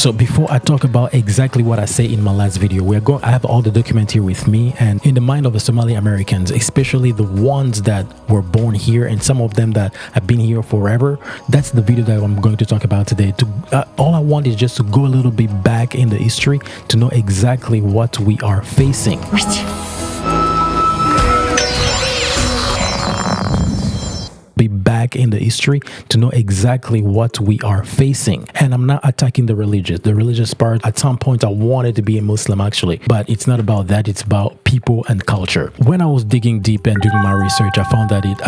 So before I talk about exactly what I say in my last video, I have all the documents here with me, and in the mind of the Somali-Americans, especially the ones that were born here and some of them that have been here forever, that's the video that I'm going to talk about today. All I want is just to go a little bit back in the history to know exactly what we are facing. Back in the history to know exactly what we are facing. And I'm not attacking the religious part. At some point I wanted to be a Muslim actually, but it's not about that. It's about people and culture. When I was digging deep and doing my research, I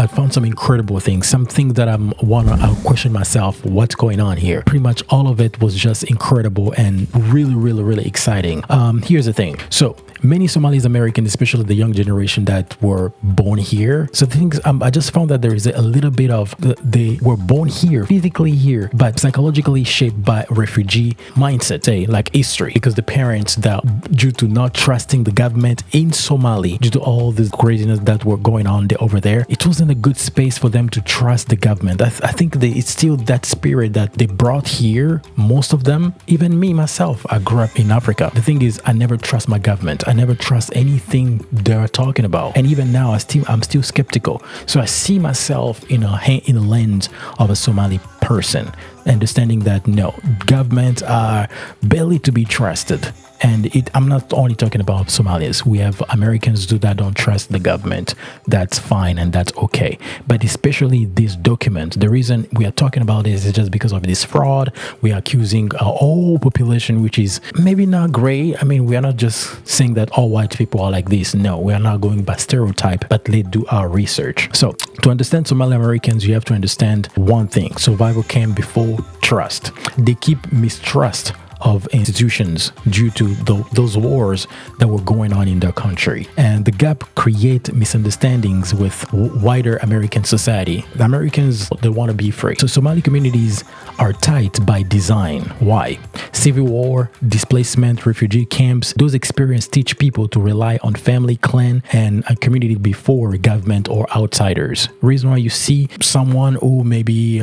found some incredible things, something that I question myself, what's going on here. Pretty much all of it was just incredible and really exciting. Here's the thing. So many Somali-Americans, especially the young generation that were born here, so things I just found that there is a little bit of they were born here, physically here, but psychologically shaped by refugee mindset, say like history, because the parents that, due to not trusting the government in Somali, due to all this craziness that were going on over there, it wasn't a good space for them to trust the government. I think it's still that spirit that they brought here, most of them, even me myself. I grew up in Africa. The thing is, I never trust my government. I never trust anything they're talking about, and even now I'm still skeptical. So I see myself in a lens of a Somali person, understanding that no, governments are barely to be trusted. And I'm not only talking about Somalis. We have Americans that don't trust the government. That's fine and that's okay. But especially this document, the reason we are talking about this is just because of this fraud. We are accusing our whole population, which is maybe not great. I mean, we are not just saying that all white people are like this. No, we are not going by stereotype, but let's do our research. So to understand Somali Americans, you have to understand one thing. Survival came before trust. They keep mistrust of institutions due to those wars that were going on in their country, and the gap create misunderstandings with wider American society. The Americans, they want to be free, so Somali communities are tight by design. Why? Civil war, displacement, refugee camps, those experiences teach people to rely on family, clan, and a community before government or outsiders. Reason why you see someone who maybe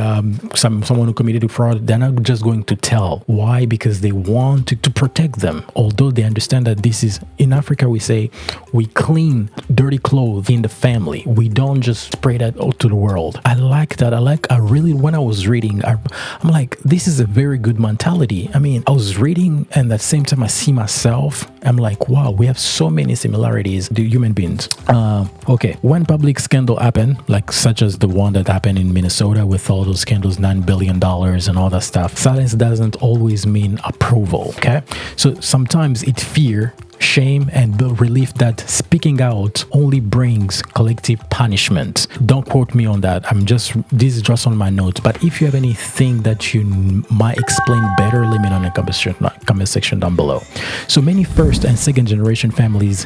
someone who committed a fraud, they're not just going to tell. Why? Because they want to protect them, although they understand that this is, in Africa we say we clean dirty clothes in the family. We don't just spray that out to the world. I like that. I really, when I was reading, I'm like, this is a very good mentality. I mean, I was reading and at the same time I see myself. I'm like, wow, we have so many similarities to human beings. Okay, when public scandal happen, like such as the one that happened in Minnesota with all those scandals, $9 billion and all that stuff, silence doesn't always mean approval. Okay, so sometimes it's fear, shame, and the relief that speaking out only brings collective punishment. Don't quote me on that. This is just on my notes. But if you have anything that you might explain better, let me know in the comment section down below. So many first and second generation families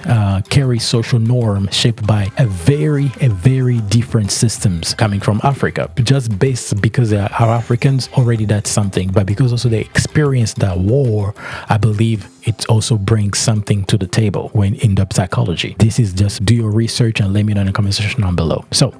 carry social norms shaped by a very different systems coming from Africa. Just based because they are Africans, already that's something. But because also they experienced that war, I believe it also brings something to the table when in the psychology. This is just do your research and let me know in the comment section down below. So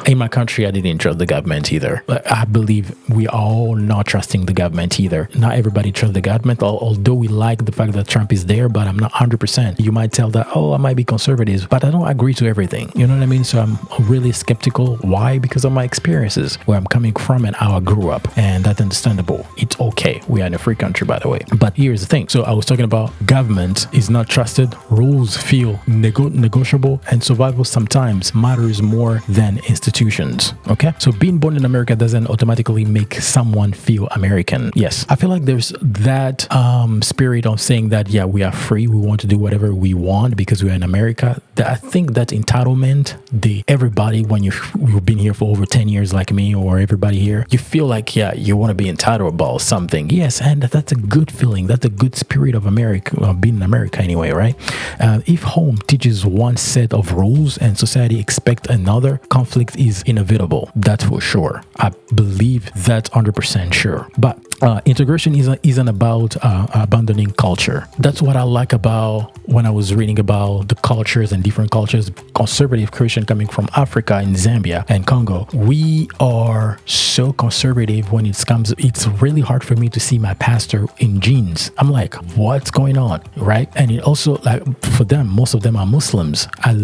in my country, I didn't trust the government either. I believe we are all not trusting the government either. Not everybody trusts the government, although we like the fact that Trump is there, but I'm not 100%. You might tell that, oh, I might be conservative, but I don't agree to everything. You know what I mean? So I'm really skeptical. Why? Because of my experiences, where I'm coming from and how I grew up. And that's understandable. It's okay. We are in a free country, by the way. But here's the thing. So I was talking about government is not trusted, rules feel negotiable, and survival sometimes matters more than institutions. Okay, so being born in America doesn't automatically make someone feel American. Yes, I feel like there's that spirit of saying that, yeah, we are free, we want to do whatever we want because we are in America. I think that entitlement, everybody, when you've been here for over 10 years like me, or everybody here, you feel like, yeah, you want to be entitled about something. Yes, and that's a good feeling. That's a good spirit of America, being in America anyway, right? If home teaches one set of rules and society expects another, conflict is inevitable. That's for sure. I believe that's 100% sure. But Integration isn't about abandoning culture. That's what I like about when I was reading about the cultures and different cultures. Conservative Christian coming from Africa and Zambia and Congo, we are so conservative when it comes. It's really hard for me to see my pastor in jeans. I'm like, what's going on, right? And it also, like, for them, most of them are Muslims. I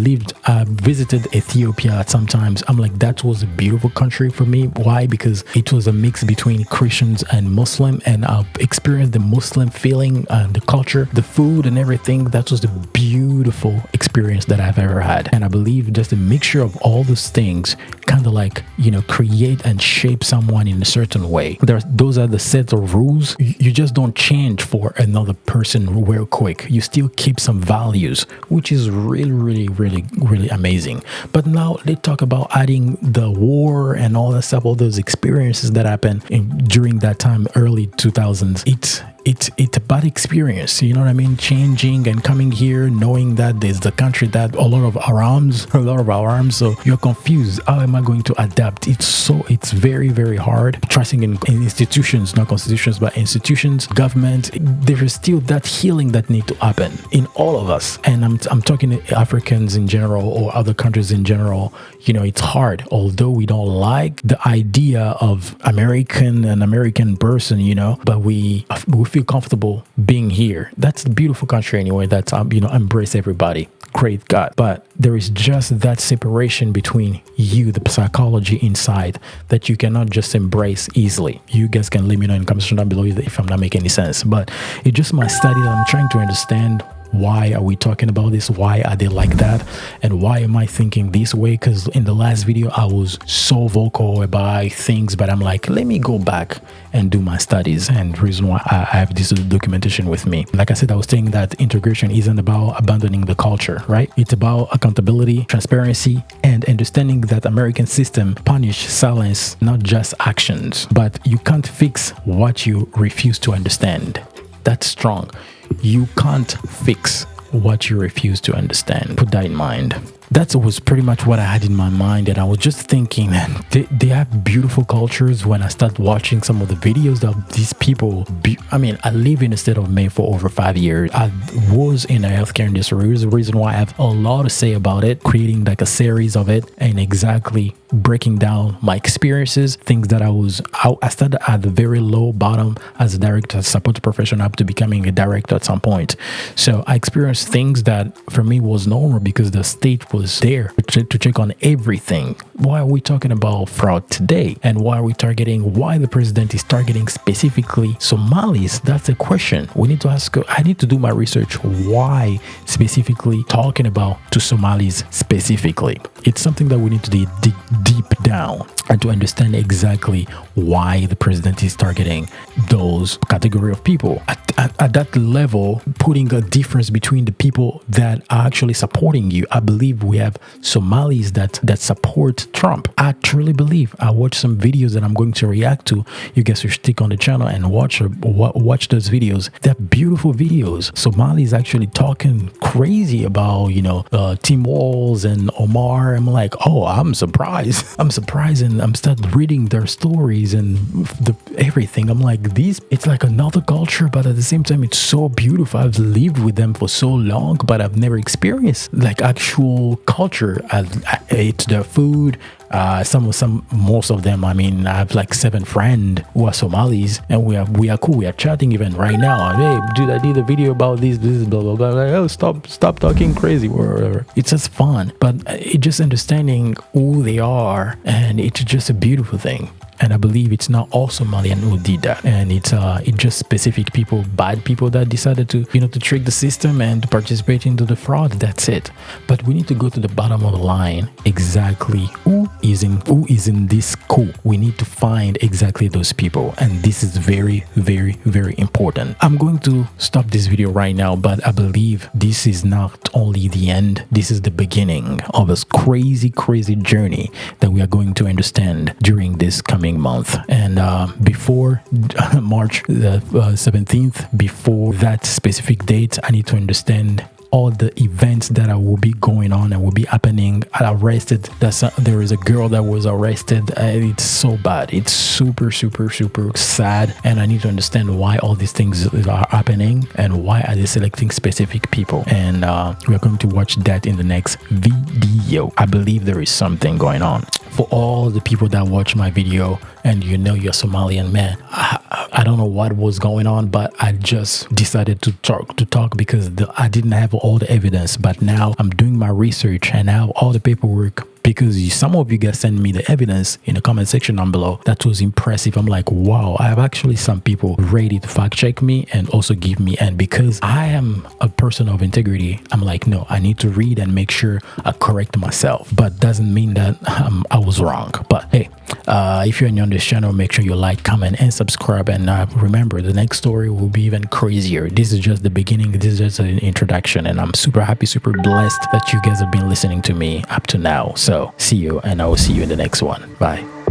visited Ethiopia at some times. I'm like, that was a beautiful country for me. Why? Because it was a mix between Christians and Muslim, and I experienced the Muslim feeling and the culture, the food and everything. That was the beautiful experience that I've ever had. And I believe just a mixture of all those things kind of like, create and shape someone in a certain way. Those are the sets of rules. You just don't change for another person real quick. You still keep some values, which is really, really, really, really amazing. But now they talk about adding the war and all that stuff, all those experiences that happened during that time, early 2000s. It's about experience, you know what I mean? Changing and coming here, knowing that there's the country that a lot of our arms, so you're confused. How am I going to adapt? It's very, very hard. Trusting in institutions, not constitutions, but institutions, government. There is still that healing that need to happen in all of us. And I'm talking to Africans in general or other countries in general. It's hard, although we don't like the idea of an American person, but we feel comfortable being here. That's the beautiful country anyway. That's embrace everybody. Great God. But there is just that separation between you, the psychology inside, that you cannot just embrace easily. You guys can let me know in the comments down below if I'm not making any sense. But it's just my study that I'm trying to understand. Why are we talking about this? Why are they like that? And why am I thinking this way? Because in the last video, I was so vocal about things, but I'm like, let me go back and do my studies. And the reason why I have this documentation with me. Like I said, I was saying that integration isn't about abandoning the culture, right? It's about accountability, transparency, and understanding that American system punish silence, not just actions. But you can't fix what you refuse to understand. That's strong. You can't fix what you refuse to understand. Put that in mind. That was pretty much what I had in my mind, and I was just thinking, man, they have beautiful cultures. When I start watching some of the videos of these people, I live in the state of Maine for over 5 years. I was in the healthcare industry. There's a reason why I have a lot to say about it, creating like a series of it and exactly breaking down my experiences, things that I started at the very low bottom as a director, support professional, up to becoming a director at some point. So I experienced things that for me was normal because the state was there to check on everything. Why are we talking about fraud today? And why the president is targeting specifically Somalis? That's a question we need to ask. I need to do my research. Why specifically talking about to Somalis specifically? It's something that we need to dig deep down and to understand exactly why the president is targeting those category of people. At that level, putting a difference between the people that are actually supporting you. I believe we have Somalis that support Trump. I truly believe. I watched some videos that I'm going to react to. You guys should stick on the channel and watch those videos. They're beautiful videos. Somalis actually talking crazy about, Tim Walz and Omar. I'm like, oh, I'm surprised. And I'm start reading their stories and everything. I'm like, it's like another culture, but at the same time, it's so beautiful. I've lived with them for so long, but I've never experienced like actual culture. I ate their food. Most of them, I have like 7 friends who are Somalis, and we are cool. We are chatting even right now. Hey, dude, I did a video about this, blah, blah, blah. Like, oh, stop talking crazy or whatever. It's just fun, but it's just understanding who they are, and it's just a beautiful thing. And I believe it's not all Somalian who did that. And it's just specific people, bad people that decided to, to trick the system and to participate into the fraud. That's it. But we need to go to the bottom of the line. Exactly who is in this coup. We need to find exactly those people. And this is very, very, very important. I'm going to stop this video right now, but I believe this is not only the end. This is the beginning of a crazy, crazy journey that we are going to understand during this coming month. And before March 17th, before that specific date, I need to understand all the events that will be going on and will be happening. Arrested. There is a girl that was arrested. It's so bad. It's super sad, and I need to understand why all these things are happening and why are they selecting specific people. And we're going to watch that in the next video. I believe there is something going on. For all the people that watch my video and you're Somalian man, I don't know what was going on, but I just decided to talk because I didn't have all the evidence. But now I'm doing my research and now all the paperwork, because some of you guys sent me the evidence in the comment section down below. That was impressive. I'm like, wow, I have actually some people ready to fact check me and also give me, and because I am a person of integrity, I'm like, no, I need to read and make sure I correct myself. But doesn't mean that I was wrong. But hey, if you're new on this channel, make sure you like, comment, and subscribe. And remember, the next story will be even crazier. This is just the beginning. This is just an introduction, and I'm super happy, super blessed that you guys have been listening to me up to now. So see you, and I will see you in the next one. Bye.